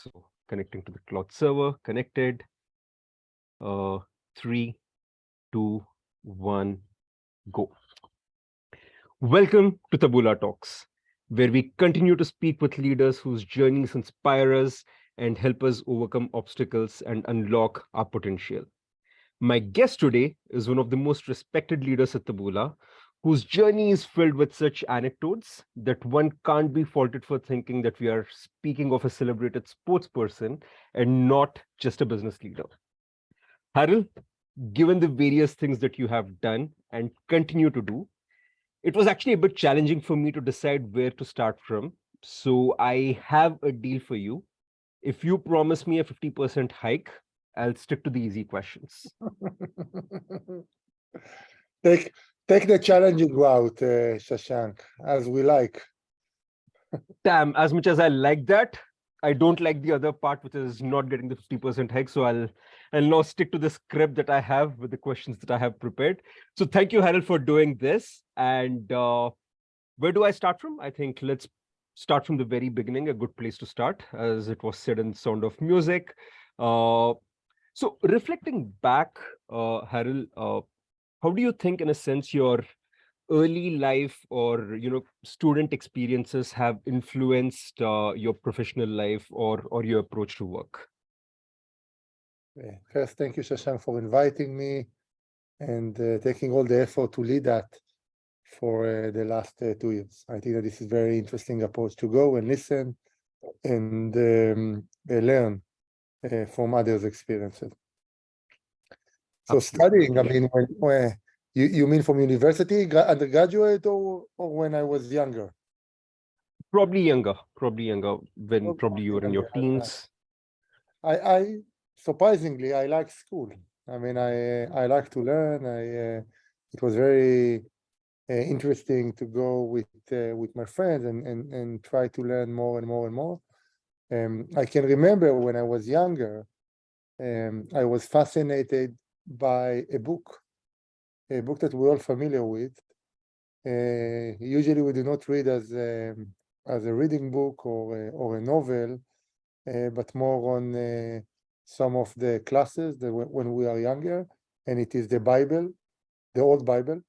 So connecting to the cloud server, connected. 3, 2, 1, go. Welcome to Taboola Talks, where we continue to speak with leaders whose journeys inspire us and help us overcome obstacles and unlock our potential. My guest today is one of the most respected leaders at Taboola, whose journey is filled with such anecdotes that one can't be faulted for thinking that we are speaking of a celebrated sports person and not just a business leader. Harel, given the various things that you have done and continue to do, it was actually a bit challenging for me to decide where to start from. So I have a deal for you. If you promise me a 50% hike, I'll stick to the easy questions. Take the challenging route, Shashank, as we like. Damn, as much as I like that, I don't like the other part, which is not getting the 50% hike. So I'll now stick to the script that I have with the questions that I have prepared. So thank you, Harold, for doing this. And where do I start from? I think let's start from the very beginning, a good place to start, as it was said in Sound of Music. So reflecting back, Harold, how do you think, in a sense, your early life or student experiences have influenced your professional life or your approach to work? First, thank you, Shashank, for inviting me and taking all the effort to lead that for the last 2 years. I think that this is a very interesting approach to go and listen and learn from others' experiences. So Absolutely. studying, I mean, when you mean from university, undergraduate, or when I was younger? Probably younger, when probably you were in your Younger. teens. I surprisingly, I like school. I mean, I like to learn. It was very interesting to go with my friends and try to learn more and more and more. I can remember when I was younger, I was fascinated by a book that we're all familiar with. Usually, we do not read as a reading book or a novel, but more on some of the classes when we are younger, and it is the Bible, the old Bible.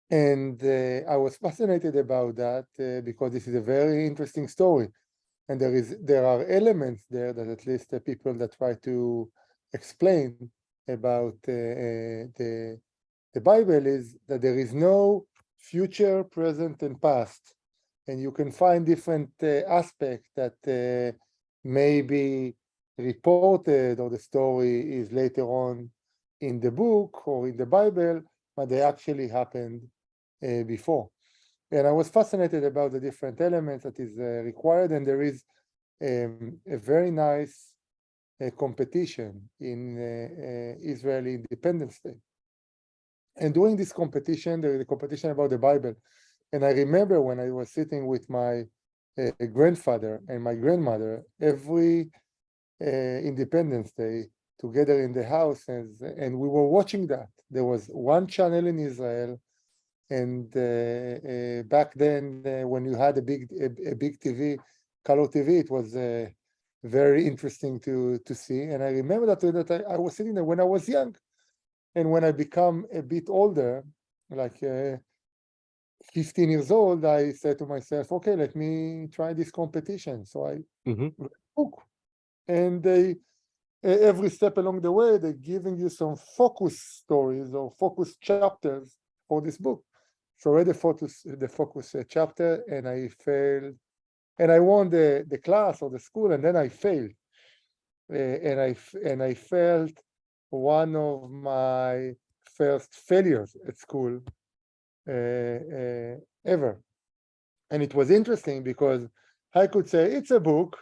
And I was fascinated about that because this is a very interesting story. And there are elements there that at least the people that try to explain about the Bible is that there is no future, present, and past. And you can find different aspects that may be reported or the story is later on in the book or in the Bible, but they actually happened before. And I was fascinated about the different elements that is required, and there is a very nice competition in Israeli Independence Day. And during this competition, there is a competition about the Bible. And I remember when I was sitting with my grandfather and my grandmother every Independence Day together in the house, and we were watching that. There was one channel in Israel, and back then, when you had a big TV, color TV, it was very interesting to see. And I remember that I was sitting there when I was young, and when I become a bit older, like 15 years old, I said to myself, okay, let me try this competition. So I read the book, and every step along the way, they're giving you some focus stories or focus chapters for this book. So I read the focus chapter, and I failed, and I won the class or the school, and then I failed, and I felt one of my first failures at school ever. And it was interesting because I could say, it's a book.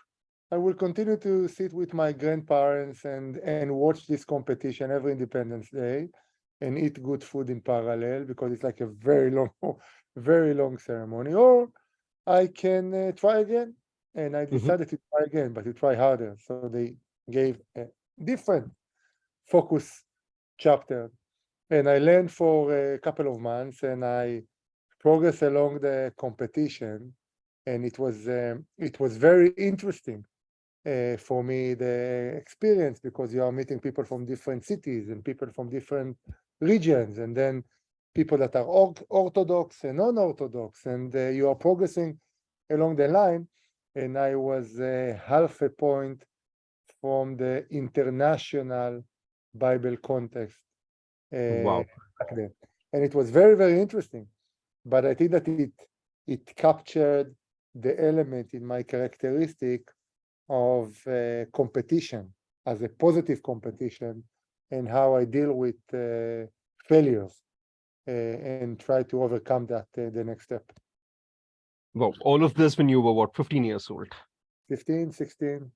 I will continue to sit with my grandparents and watch this competition every Independence Day and eat good food in parallel because it's like a very long ceremony. Or I can try again. And I decided to try again, but to try harder. So they gave a different focus chapter. And I learned for a couple of months, and I progressed along the competition. And it was very interesting for me the experience, because you are meeting people from different cities and people from different regions, and then people that are orthodox and non-orthodox, and you are progressing along the line. And I was half a point from the international Bible context Wow. back then. And it was very, very interesting. But I think that it captured the element in my characteristic of competition as a positive competition, and how I deal with failures and try to overcome that the next step. Well, all of this when you were what, 15 years old? 15, 16.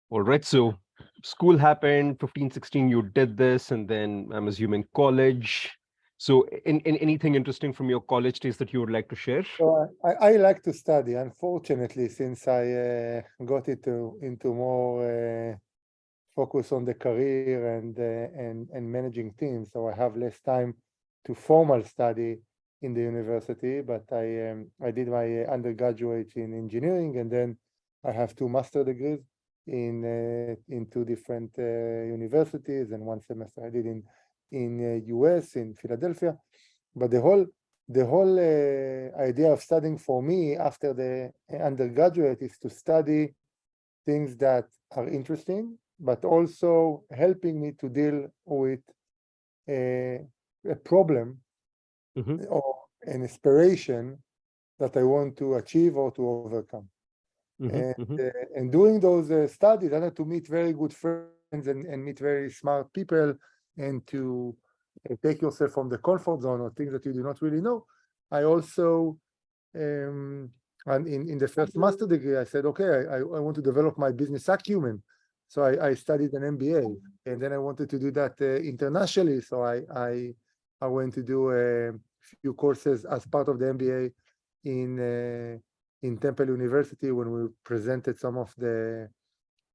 All right. So school happened, 15, 16, you did this, and then I'm assuming college. So in anything interesting from your college days that you would like to share? So I like to study. Unfortunately, since I got into more focus on the career and managing teams, so I have less time to formal study in the university. But I did my undergraduate in engineering, and then I have 2 master degrees in 2 different universities, and 1 semester I did in US in Philadelphia. But the whole idea of studying for me after the undergraduate is to study things that are interesting, but also helping me to deal with a, a problem Mm-hmm, or an aspiration that I want to achieve or to overcome. mm-hmm, And, mm-hmm, uh, and doing those studies, I had to meet very good friends and meet very smart people, and to take yourself from the comfort zone or things that you do not really know. I also um, and in the first master degree, I said, okay, I want to develop my business acumen. So I studied an MBA, and then I wanted to do that internationally. So I went to do a few courses as part of the MBA in Temple University, when we presented some of the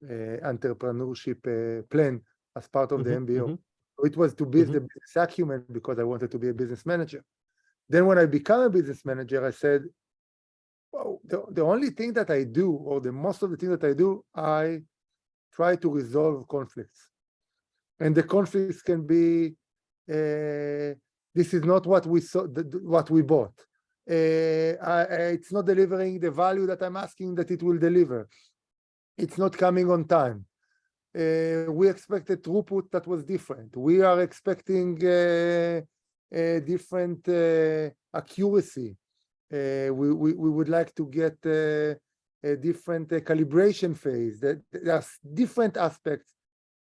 entrepreneurship plan as part of the mm-hmm, MBA. mm-hmm, So it was to build mm-hmm, the business acumen, because I wanted to be a business manager. Then when I became a business manager, I said, well, the only thing that I do, or the most of the thing that I do, I try to resolve conflicts. And the conflicts can be, this is not what we saw, what we bought. It's not delivering the value that I'm asking that it will deliver. It's not coming on time. We expected throughput that was different. We are expecting a different accuracy. We would like to get a different calibration phase. That there's different aspects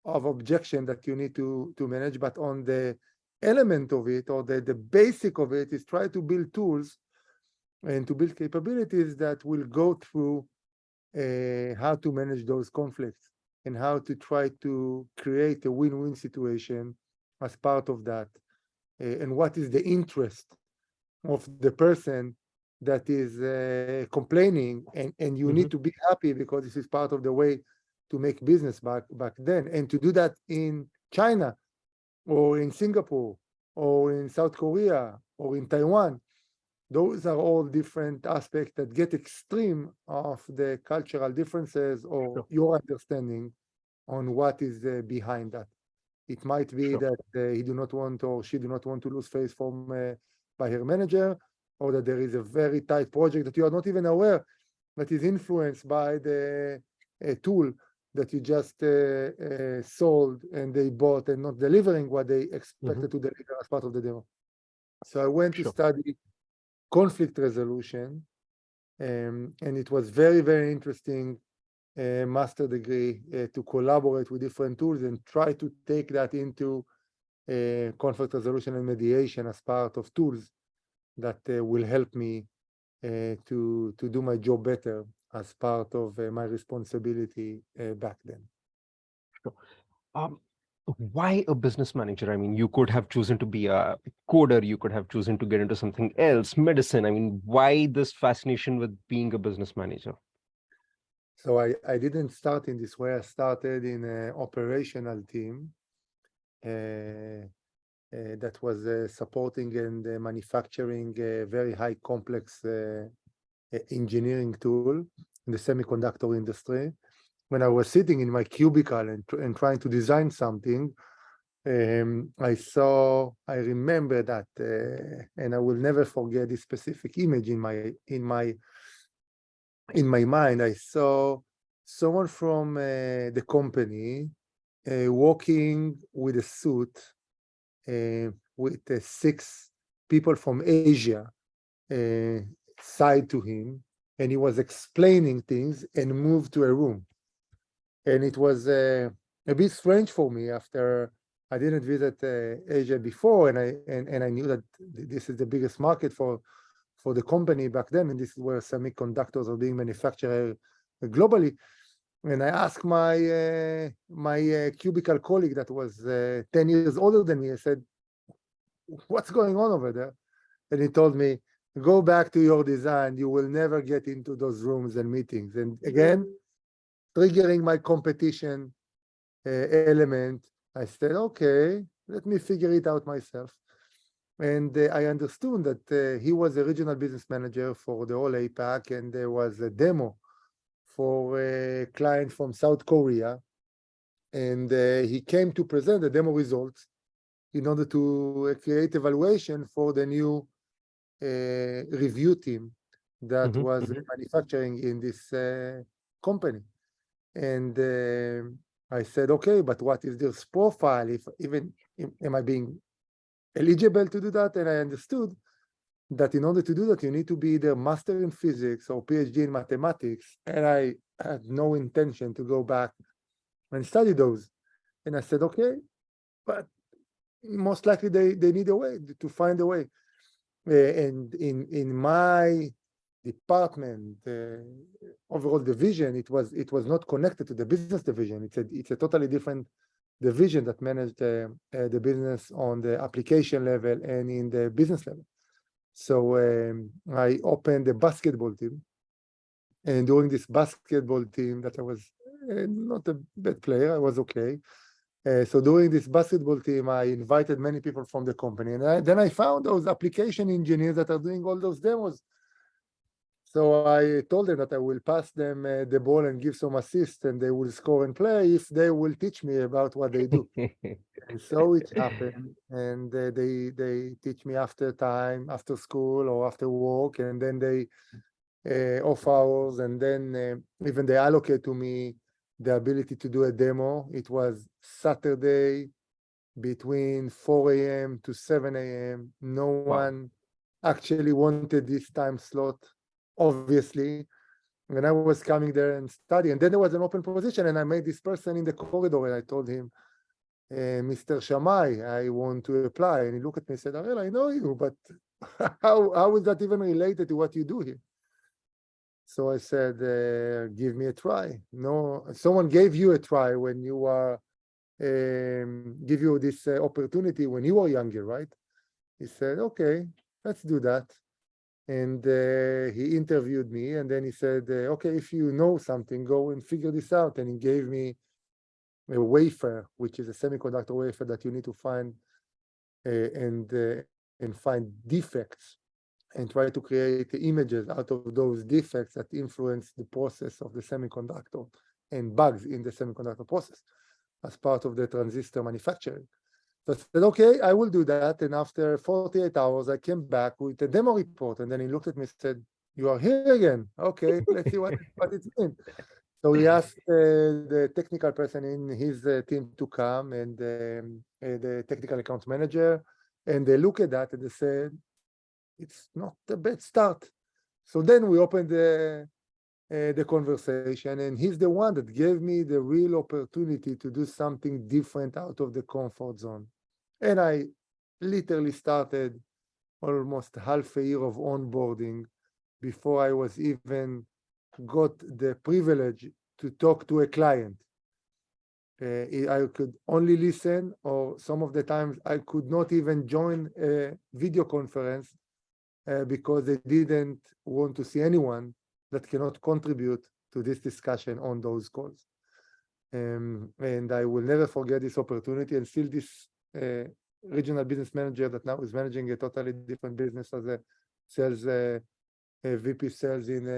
of objection that you need to manage, but on the element of it, or the basic of it, is try to build tools and to build capabilities that will go through how to manage those conflicts, and how to try to create a win-win situation as part of that, and what is the interest of the person that is complaining, and you mm-hmm. need to be happy, because this is part of the way to make business back then. And to do that in China, or in Singapore, or in South Korea, or in Taiwan, those are all different aspects that get extreme of the cultural differences, or Sure, your understanding on what is behind that. It might be sure. that he do not want, or she do not want to lose face from by her manager, or that there is a very tight project that you are not even aware that is influenced by the tool that you just sold and they bought, and not delivering what they Mm-hmm, expected to deliver as part of the demo. So I went to sure. study conflict resolution, and it was very, very interesting master degree to collaborate with different tools and try to take that into conflict resolution and mediation as part of tools that will help me to do my job better as part of my responsibility back then. Sure. Um, why a business manager? I mean, you could have chosen to be a coder, you could have chosen to get into something else, medicine. I mean, why this fascination with being a business manager? So I didn't start in this way. I started in an operational team that was supporting and manufacturing a very high complex engineering tool. in the semiconductor industry. When I was sitting in my cubicle and trying to design something, I remember that, and I will never forget this specific image in my mind. I saw someone from the company walking with a suit with 6 people from Asia side to him, and he was explaining things and moved to a room. And it was a bit strange for me after I didn't visit Asia before, and I knew that this is the biggest market for the company back then, and this is where semiconductors are being manufactured globally. And I asked my cubicle colleague that was 10 years older than me. I said, "What's going on over there?" And he told me, "Go back to your design. You will never get into those rooms and meetings." And again, triggering my competition element, I said, "Okay, let me figure it out myself." And I understood that he was a regional business manager for the whole APAC, and there was a demo for a client from South Korea. And he came to present the demo results in order to create evaluation for the new review team that was manufacturing in this company. And I said, "Okay, but what is this profile? If even am I being eligible to do that?" And I understood that in order to do that, you need to be either master in physics or PhD in mathematics. And I had no intention to go back and study those. And I said, "Okay, but most likely they need a way to find a way." And in my department, overall division, it was not connected to the business division. It's a totally different division that managed the business on the application level and in the business level. So I opened a basketball team, and during this basketball team that I was not a bad player, I was okay. So during this basketball team, I invited many people from the company, and then I found those application engineers that are doing all those demos. So I told them that I will pass them the ball and give some assist, and they will score and play if they will teach me about what they do. And so it happened, and they teach me after time, after school or after work, and then they off hours, and then even they allocate to me the ability to do a demo. It was Saturday between 4 a.m. to 7 a.m. No one actually wanted this time slot, obviously. And I was coming there and studying. And then there was an open position, and I met this person in the corridor, and I told him, "Mr. Shammai, I want to apply." And he looked at me and said, "Harel, I know you, but how is that even related to what you do here?" So I said, "Give me a try." No, someone gave you a try when you are give you this opportunity when you were younger, right? He said, "Okay, let's do that." And he interviewed me, and then he said, "Okay, if you know something, go and figure this out." And he gave me a wafer, which is a semiconductor wafer that you need to find and find defects and try to create the images out of those defects that influence the process of the semiconductor and bugs in the semiconductor process as part of the transistor manufacturing. So I said, "Okay, I will do that." And after 48 hours, I came back with a demo report. And then he looked at me and said, "You are here again. Okay, let's see what it's been." So he asked the technical person in his team to come, and the technical account manager, and they look at that and they said, "It's not a bad start." So then we opened the conversation, and he's the one that gave me the real opportunity to do something different out of the comfort zone. And I literally started almost half a year of onboarding before I was even got the privilege to talk to a client. I could only listen, or some of the times I could not even join a video conference because they didn't want to see anyone that cannot contribute to this discussion on those calls. And I will never forget this opportunity. And still this regional business manager that now is managing a totally different business as a sales a VP sales in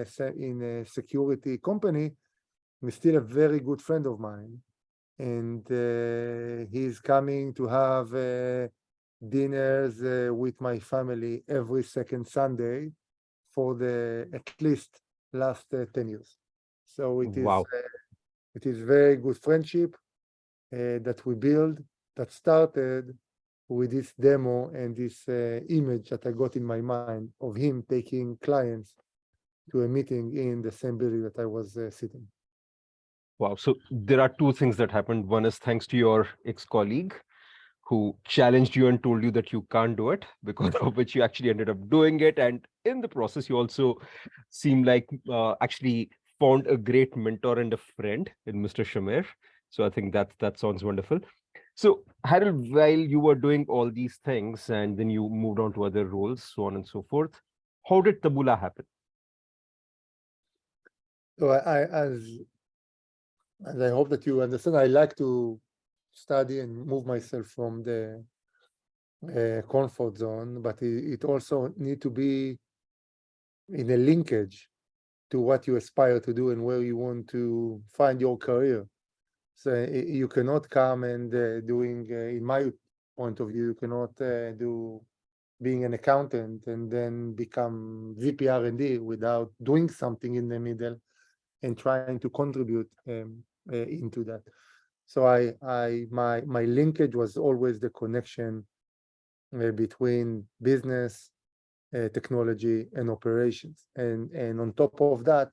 a security company, he's still a very good friend of mine. And he's coming to have dinners with my family every second Sunday for the at least last 10 years. So Wow. it is very good friendship that we build that started with this demo and this image that I got in my mind of him taking clients to a meeting in the same building that I was sitting. Wow. So there are two things that happened. One is thanks to your ex-colleague who challenged you and told you that you can't do it, because of which you actually ended up doing it. And in the process, you also seem like actually found a great mentor and a friend in Mr. Shamir. So I think that sounds wonderful. So Harold, while you were doing all these things and then you moved on to other roles, so on and so forth, how did Taboola happen? So as I hope that you understand, I like to study and move myself from the comfort zone, but it also need to be in a linkage to what you aspire to do and where you want to find your career. So you cannot come and doing, in my point of view, you cannot do being an accountant and then become VP R&D without doing something in the middle and trying to contribute into that. So my linkage was always the connection between business, technology, and operations. And on top of that,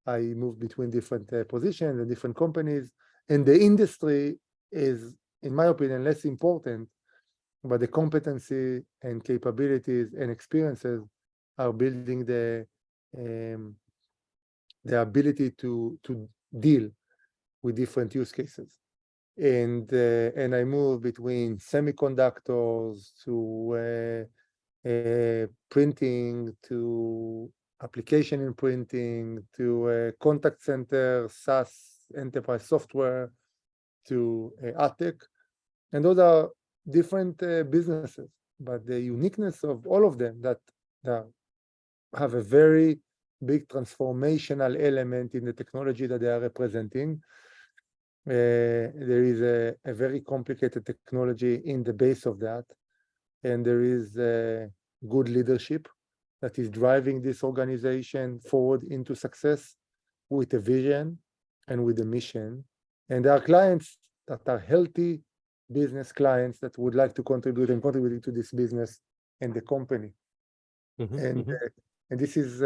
I moved between different positions and different companies. And the industry is, in my opinion, less important, but the competency and capabilities and experiences are building um, the ability to deal with different use cases. And I moved between semiconductors to printing to application in printing to contact center, SaaS, enterprise software to AdTech. And those are different businesses, but the uniqueness of all of them that have a very big transformational element in the technology that they are representing. There is a very complicated technology in the base of that, and there is good leadership that is driving this organization forward into success with a vision and with a mission. And there are clients that are healthy business clients that would like to contribute and contributing to this business and the company. And Mhm. and this is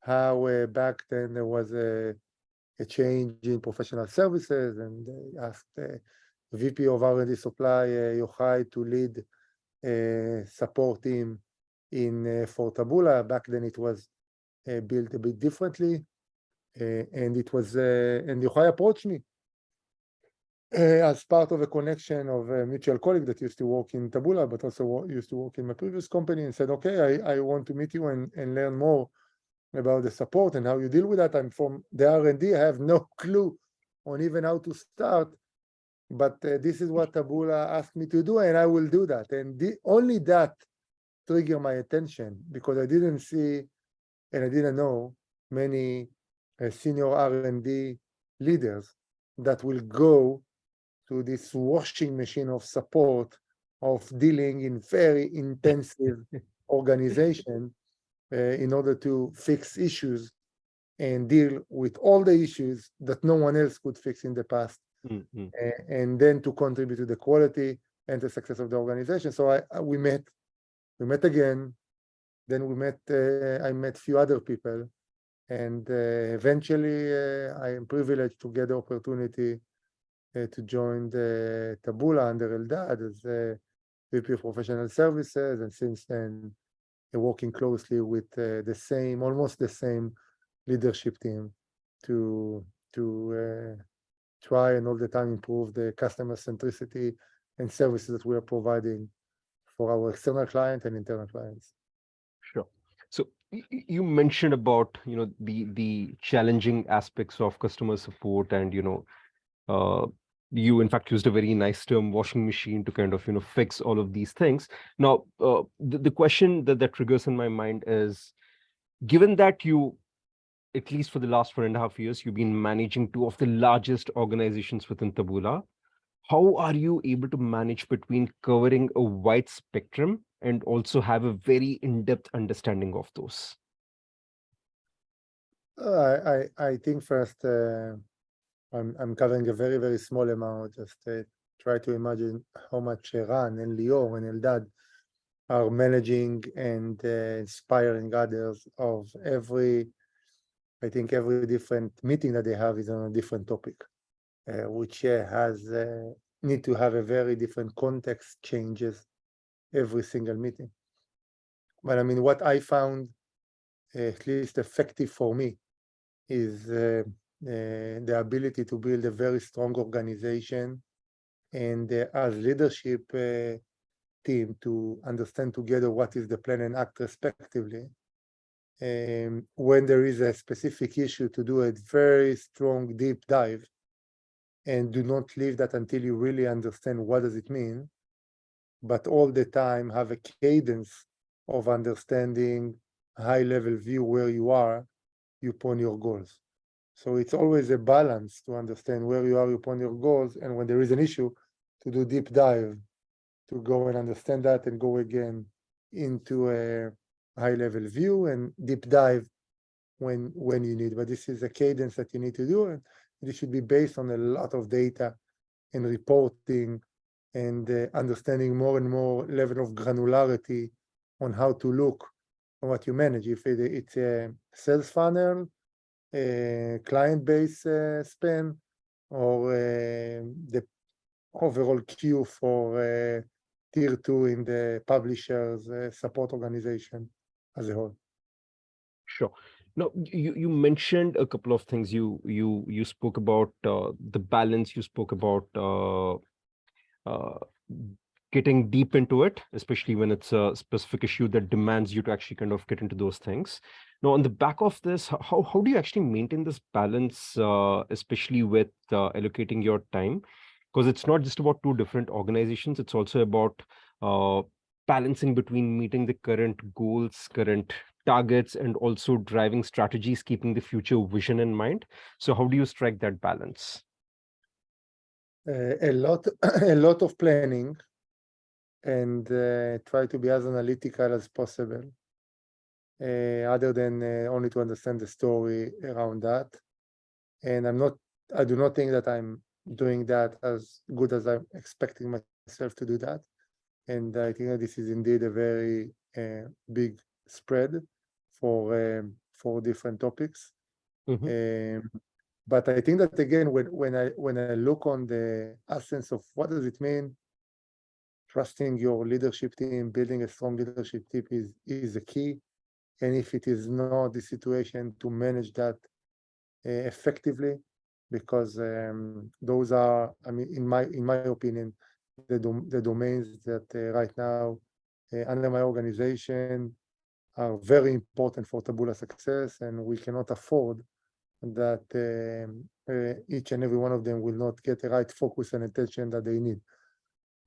how back then there was a change in professional services, and they asked VP of R&D supply Yochai to lead support team in for Taboola. Back then it was built a bit differently, and it was and Yochai approached me as part of a connection of a mutual colleague that used to work in Taboola, but also used to work in my previous company, and said, okay, I want to meet you and learn more about the support and how you deal with that. I'm from the R&D. I have no clue on even how to start, but this is what Taboola asked me to do, and I will do that. And only that triggered my attention, because I didn't see and I didn't know many senior R&D leaders that will go to this washing machine of support of dealing in very intensive organization in order to fix issues and deal with all the issues that no one else could fix in the past, Mhm. and then to contribute to the quality and the success of the organization. So we met again. Then I met few other people, and eventually I am privileged to get the opportunity to join the Taboola under Eldad as VP of Professional Services, and since then working closely with almost the same leadership team to try and all the time improve the customer centricity and services that we are providing for our external client and internal clients. Sure. So you mentioned about the challenging aspects of customer support, and uh, you in fact used a very nice term, washing machine, to kind of fix all of these things. Now, the question that triggers in my mind is, Given that you, at least for the last 1.5 years, you've been managing two of the largest organizations within Taboola, how are you able to manage between covering a wide spectrum and also have a very in-depth understanding of those? I think first I'm covering a very, very small amount. Just try to imagine how much Ran and Lior and Eldad are managing and inspiring others of I think every different meeting that they have is on a different topic, which has need to have a very different context changes every single meeting. But I mean, what I found at least effective for me is the ability to build a very strong organization and as leadership team to understand together what is the plan and act respectively. When there is a specific issue, to do a very strong deep dive and do not leave that until you really understand what does it mean, but all the time have a cadence of understanding high level view where you are upon your goals. So it's always a balance to understand where you are upon your goals, and when there is an issue, to do deep dive, to go and understand that and go again into a high level view and deep dive when you need. But this is a cadence that you need to do, and this should be based on a lot of data and reporting and understanding more and more level of granularity on how to look on what you manage. If it's a sales funnel, a client base span, or the overall queue for tier 2 in the publishers support organization as a whole. Sure. Now, you mentioned a couple of things. You spoke about the balance. You spoke about uh, getting deep into it, especially when it's a specific issue that demands you to actually kind of get into those things. Now, on the back of this, how do you actually maintain this balance, especially with allocating your time? Because it's not just about two different organizations; it's also about uh, balancing between meeting the current goals, current targets, and also driving strategies, keeping the future vision in mind. So, how do you strike that balance? A lot, a lot of planning, and try to be as analytical as possible, other than only to understand the story around that. And I do not think that I'm doing that as good as I'm expecting myself to do that. And I think that this is indeed a very big spread for different topics. Hmm. Um, but I think that again, when I look on the essence of what does it mean, trusting your leadership team, building a strong leadership team is the key. And if it is not the situation, to manage that effectively, because those are, I mean, in my opinion, the domains that right now under my organization are very important for Taboola success, and we cannot afford that each and every one of them will not get the right focus and attention that they need.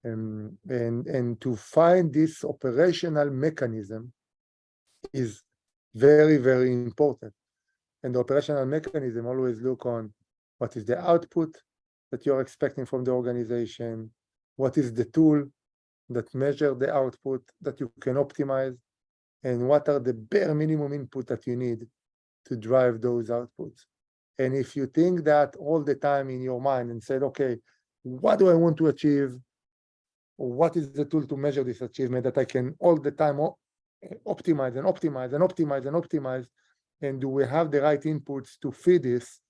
And to find this operational mechanism is very, very important. And the operational mechanism always look on what is the output that you're expecting from the organization, what is the tool that measure the output that you can optimize, and what are the bare minimum input that you need to drive those outputs. And if you think that all the time in your mind and said, okay, what do I want to achieve? What is the tool to measure this achievement that I can all the time optimize and optimize and optimize and optimize? And do we have the right inputs to feed this?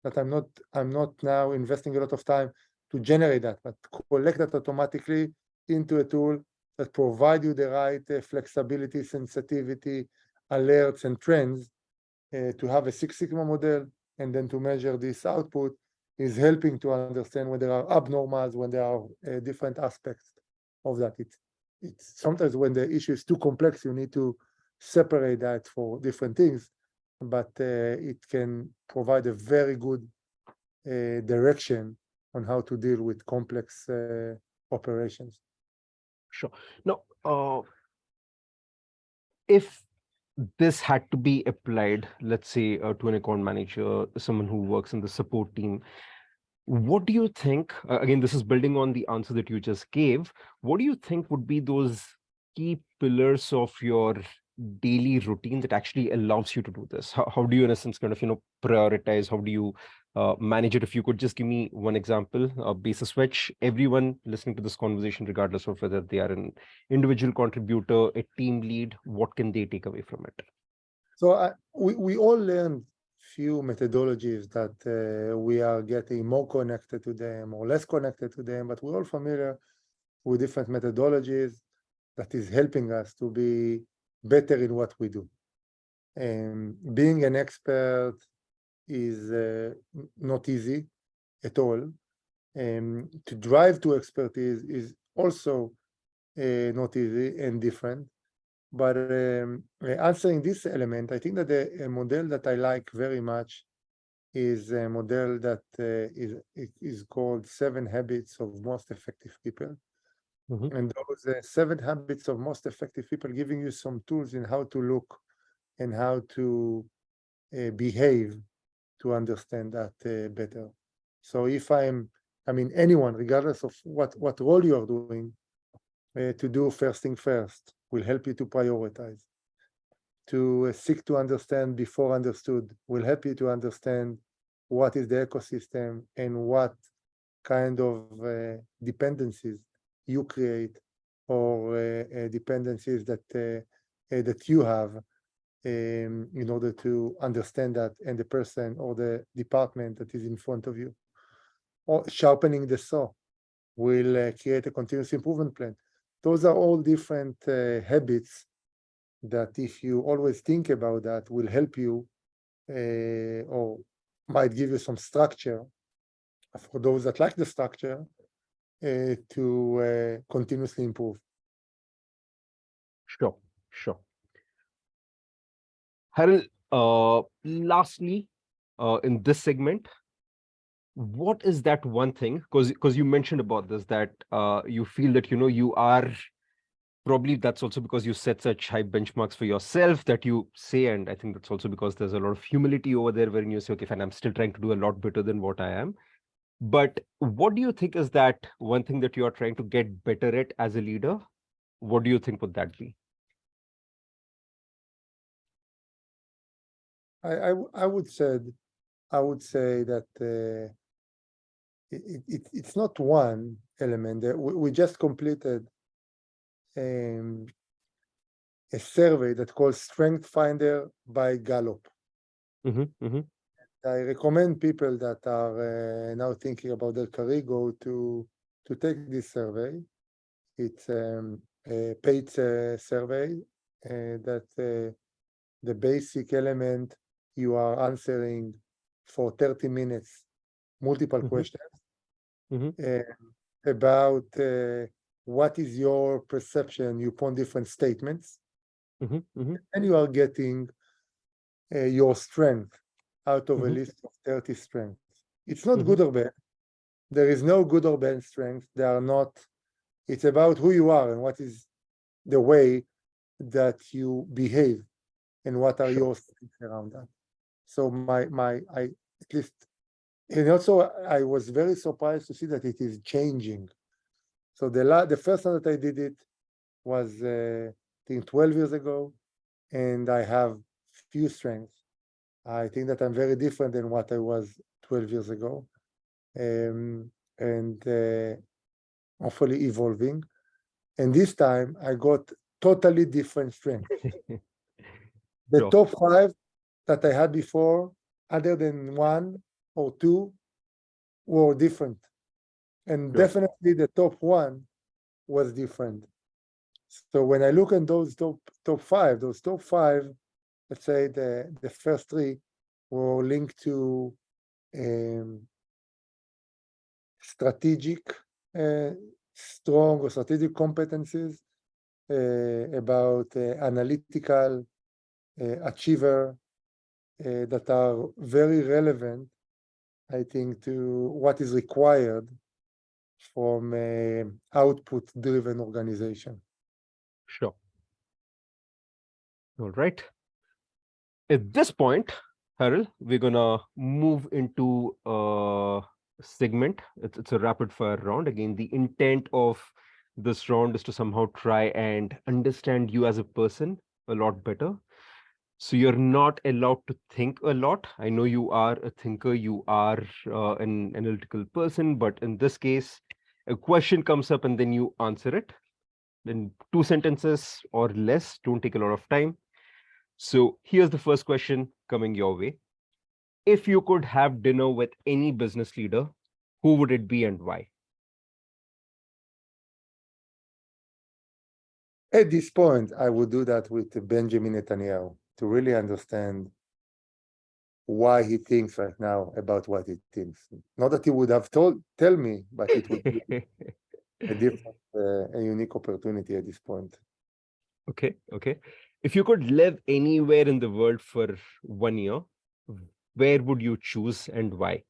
That I'm not now investing a lot of time to generate that, but collect that automatically into a tool that provide you the right flexibility, sensitivity, alerts, and trends to have a Six Sigma model, and then to measure this output is helping to understand when there are abnormals, when there are different aspects of that. It's sometimes when the issue is too complex, you need to separate that for different things, but it can provide a very good direction on how to deal with complex operations. Sure. Now, if this had to be applied, let's say, to an account manager, someone who works in the support team, what do you think? Again, this is building on the answer that you just gave. What do you think would be those key pillars of your daily routine that actually allows you to do this? How do you, in a sense, kind of, prioritize? How do you manage it? If you could just give me one example, basis which everyone listening to this conversation, regardless of whether they are an individual contributor, a team lead, what can they take away from it? So we all learned few methodologies that we are getting more connected to them or less connected to them, but we're all familiar with different methodologies that is helping us to be better in what we do. And being an expert is not easy at all. To drive to expertise is also not easy and different. But answering this element, I think that a model that I like very much is a model that is called 7 Habits of Most Effective People. Mhm. And those 7 habits of most effective people giving you some tools in how to look and how to behave to understand that better. So if I mean, anyone, regardless of what role you are doing, to do first thing first will help you to prioritize. To seek to understand before understood will help you to understand what is the ecosystem and what kind of dependencies you create or dependencies that you have in order to understand that and the person or the department that is in front of you. Or sharpening the saw will create a continuous improvement plan. Those are all different habits that if you always think about that will help you or might give you some structure for those that like the structure to continuously improve. Sure, sure. Harel, lastly, in this segment, what is that one thing? Because you mentioned about this that you feel that you are probably that's also because you set such high benchmarks for yourself that you say, and I think that's also because there's a lot of humility over there wherein you say, okay, fine, I'm still trying to do a lot better than what I am. But what do you think is that one thing that you are trying to get better at as a leader? What do you think would that be? I would say that it's not one element. We just completed um, a survey that called Strength Finder by Gallup. Mm-hmm, mm-hmm, I recommend people that are now thinking about their career go to take this survey. It's a paid survey that the basic element you are answering for 30 minutes, multiple mm-hmm, questions mm-hmm, about what is your perception upon different statements, mm-hmm, mm-hmm, and you are getting your strength out of a mm-hmm. list of 30 strengths. It's not Mm-hmm. good or bad. There is no good or bad strength. They are not. It's about who you are and what is the way that you behave and what are Sure. your strengths around that. So I at least, and also I was very surprised to see that it is changing. So the first time that I did it was I think 12 years ago, and I have few strengths. I think that I'm very different than what I was 12 years ago, and hopefully evolving. And this time I got totally different strengths. The Sure. top 5 that I had before, other than 1 or 2, were different. And Sure. definitely the top 1 was different. So when I look at those top 5, let's say the first 3 were linked to strategic, strong or strategic competencies, about analytical achiever, that are very relevant, I think, to what is required from output-driven organization. Sure. All right. At this point, Harel, we're gonna move into a segment. It's a rapid fire round. Again, the intent of this round is to somehow try and understand you as a person a lot better. So you're not allowed to think a lot. I know you are a thinker, you are an analytical person, but in this case, a question comes up and then you answer it. Then two sentences or less, don't take a lot of time. So here's the first question coming your way. If you could have dinner with any business leader, who would it be and why? At this point, I would do that with Benjamin Netanyahu to really understand why he thinks right now about what he thinks. Not that he would have tell me, but it would be a different, a unique opportunity at this point. Okay. If you could live anywhere in the world for 1 year, where would you choose and why?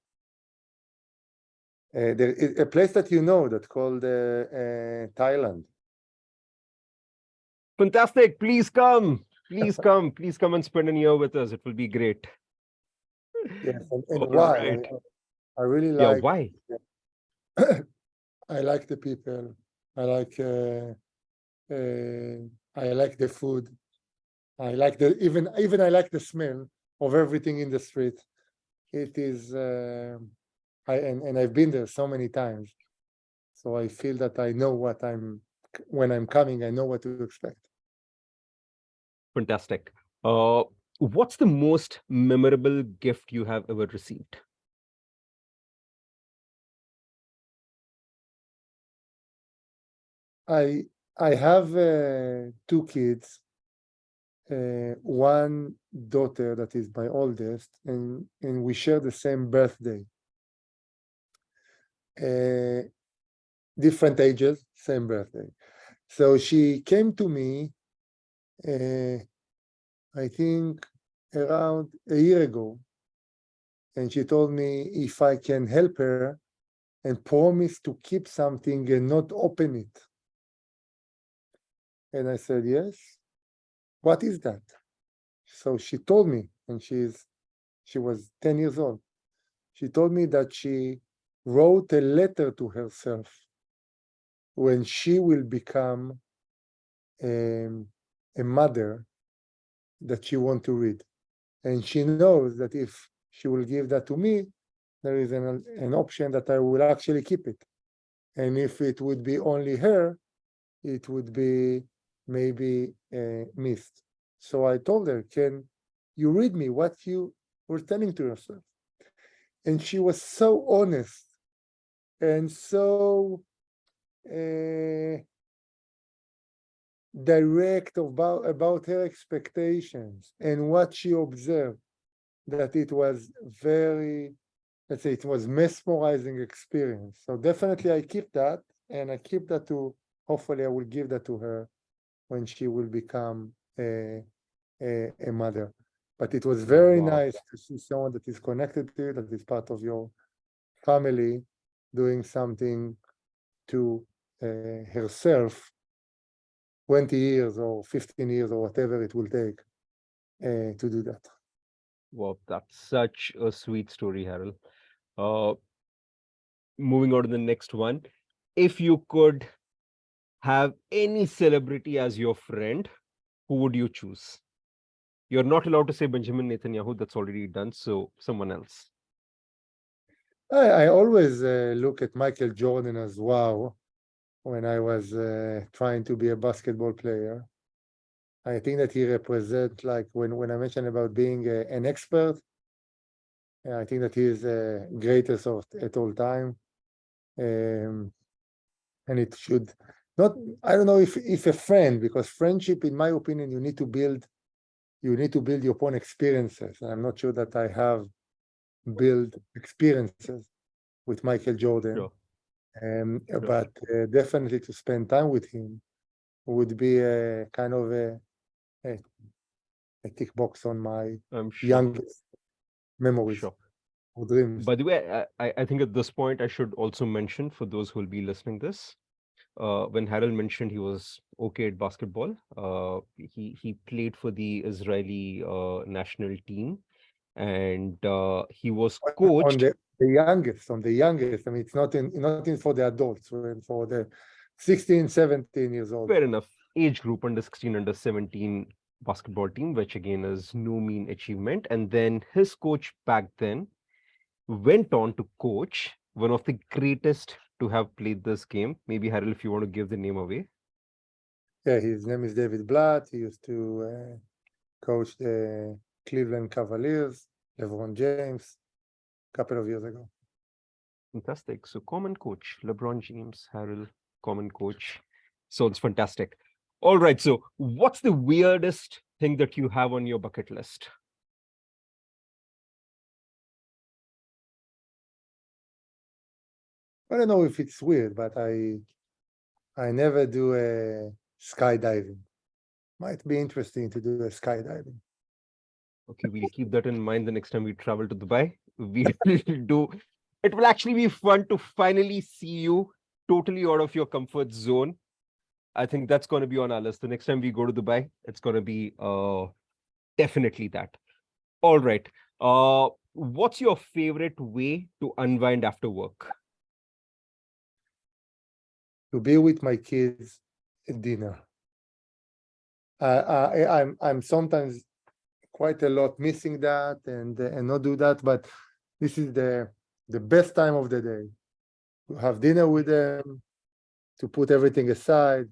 There is a place that you know that's called Thailand. Fantastic. Please come. Please come. Please come and spend a year with us. It will be great. Yes, and All why? right. I really Yeah, like. why? I like the people. I like. I like the food. I like the even I like the smell of everything in the street. It is. And I've been there so many times, so I feel that I know what I'm when I'm coming. I know what to expect. Fantastic. Uh, what's the most memorable gift you have ever received? I have two kids. One daughter that is my oldest, and we share the same birthday. Different ages, same birthday. So she came to me, I think around a year ago, and she told me if I can help her and promise to keep something and not open it. And I said, yes. What is that? So she told me, and she was 10 years old. She told me that she wrote a letter to herself when she will become a mother that she want to read. And she knows that if she will give that to me, there is an option that I will actually keep it. And if it would be only her, it would be maybe missed. So I told her, can you read me what you were telling to yourself? And she was so honest and so direct about her expectations and what she observed, that it was very, let's say, it was mesmerizing experience. So definitely I keep that, and I keep that to, hopefully I will give that to her when she will become a mother. But it was very Wow. nice to see someone that is connected to you, that is part of your family, doing something to herself 20 years or 15 years or whatever it will take to do that. Wow, that's such a sweet story, Harold. Uh, moving on to the next one. If you could have any celebrity as your friend, who would you choose? You're not allowed to say Benjamin Netanyahu, that's already done, so someone else. I always look at Michael Jordan as wow when I was trying to be a basketball player. I think that he represents, like when I mentioned about being an expert, I think that he is the greatest at all time. Um, and it should not, I don't know if a friend, because friendship, in my opinion, you need to build your own experiences. And I'm not sure that I have built experiences with Michael Jordan. Sure, sure. But definitely to spend time with him would be a kind of a, a tick box on my I'm sure, youngest memories sure. or dreams. By the way, I think at this point I should also mention for those who will be listening this, when Harel mentioned he was okay at basketball, he played for the Israeli national team, and he was On coached. on the youngest. I mean, it's not in for the adults, when for the 16, 17 years old. Fair enough, age group under 16, under 17 basketball team, which again is no mean achievement. And then his coach back then went on to coach one of the greatest to have played this game. Maybe Harel, if you want to give the name away. Yeah, his name is David Blatt. He used to coach the Cleveland Cavaliers, LeBron James, a couple of years ago. Fantastic. So common coach, LeBron James, Harel, common coach. Sounds fantastic. All right. So what's the weirdest thing that you have on your bucket list? I don't know if it's weird, but I never do a skydiving. Might be interesting to do a skydiving. Okay, we'll keep that in mind the next time we travel to Dubai. We'll do. It will actually be fun to finally see you totally out of your comfort zone. I think that's going to be on our list. The next time we go to Dubai, it's going to be definitely that. All right. What's your favorite way to unwind after work? To be with my kids at dinner. I'm sometimes quite a lot missing that and not do that, but this is the best time of the day to have dinner with them, to put everything aside,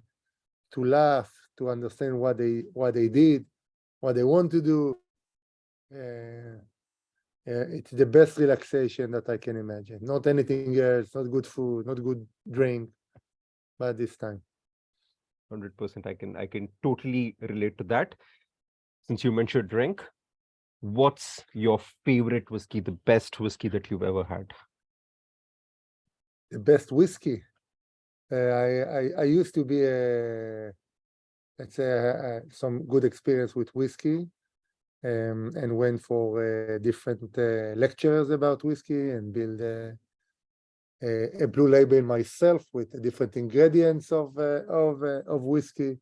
to laugh, to understand what they did, what they want to do. It's the best relaxation that I can imagine. Not anything else, not good food, not good drink, but this time. 100%. I can totally relate to that. Since you mentioned drink, what's your favorite whiskey, the best whiskey that you've ever had? The best whiskey. I used to be let's say some good experience with whiskey, and went for different lectures about whiskey and build a blue label myself with different ingredients of whiskey.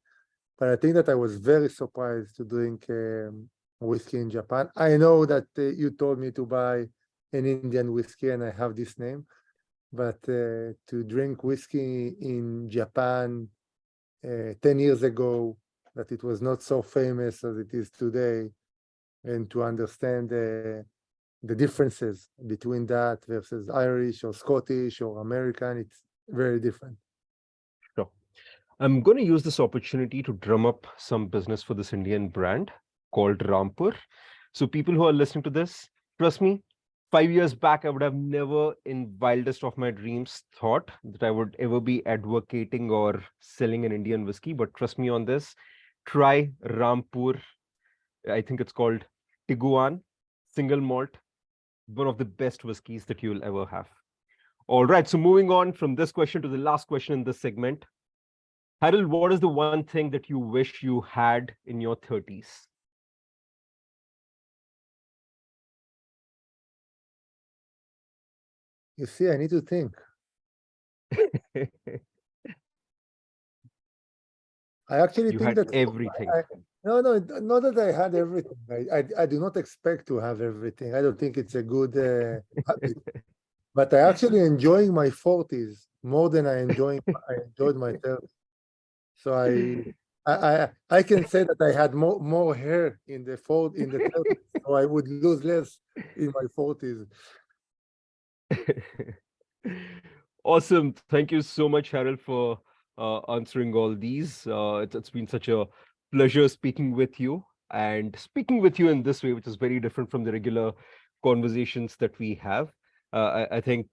But I think that I was very surprised to drink whiskey in Japan. I know that you told me to buy an Indian whiskey, and I have this name, but to drink whiskey in Japan 10 years ago, that it was not so famous as it is today, and to understand the differences between that versus Irish or Scottish or American, it's very different. Sure. I'm going to use this opportunity to drum up some business for this Indian brand called Rampur. So, people who are listening to this, trust me, 5 years back, I would have never, in wildest of my dreams, thought that I would ever be advocating or selling an Indian whiskey. But trust me on this, try Rampur. I think it's called Tiguan single malt, one of the best whiskeys that you'll ever have. All right. So, moving on from this question to the last question in this segment. Harel, what is the one thing that you wish you had in your 30s? You see, I need to think. I actually You think had that everything. no, not that I had everything. I do not expect to have everything. I don't think it's a good habit. But I actually enjoying my 40s more than I enjoyed my 30s. So I can say that I had more hair in the 30s, so I would lose less in my 40s. Awesome. Thank you so much, Harel, for answering all these. It's been such a pleasure speaking with you and speaking with you in this way, which is very different from the regular conversations that we have. I think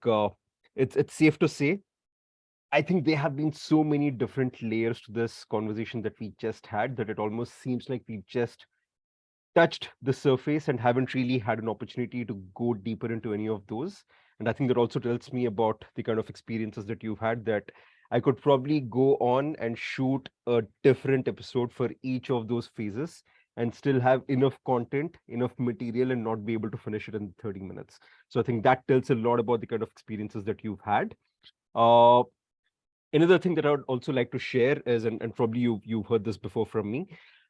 it's safe to say I think there have been so many different layers to this conversation that we just had that it almost seems like we've just touched the surface and haven't really had an opportunity to go deeper into any of those. And I think that also tells me about the kind of experiences that you've had that I could probably go on and shoot a different episode for each of those phases and still have enough content, enough material, and not be able to finish it in 30 minutes. So I think that tells a lot about the kind of experiences that you've had. Uh, Another thing that I would also like to share is, and probably you've heard this before from me.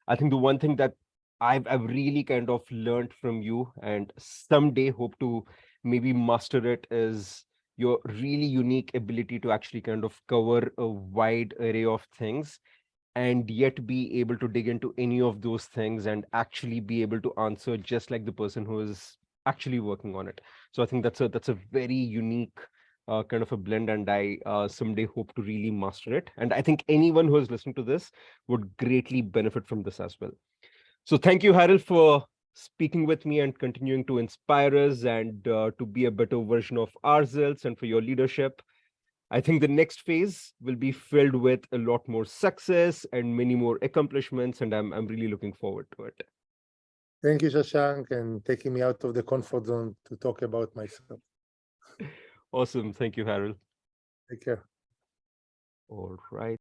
I think the one thing that I've really kind of learned from you, and someday hope to maybe master it, is your really unique ability to actually kind of cover a wide array of things and yet be able to dig into any of those things and actually be able to answer just like the person who is actually working on it. So I think that's a very unique kind of a blend, and I someday hope to really master it. And I think anyone who is listening to this would greatly benefit from this as well. So thank you, Harel, for speaking with me and continuing to inspire us and to be a better version of ourselves, and for your leadership. I think the next phase will be filled with a lot more success and many more accomplishments, and I'm really looking forward to it. Thank you, Shashank, and taking me out of the comfort zone to talk about myself. Awesome. Thank you, Harold. Take care. All right.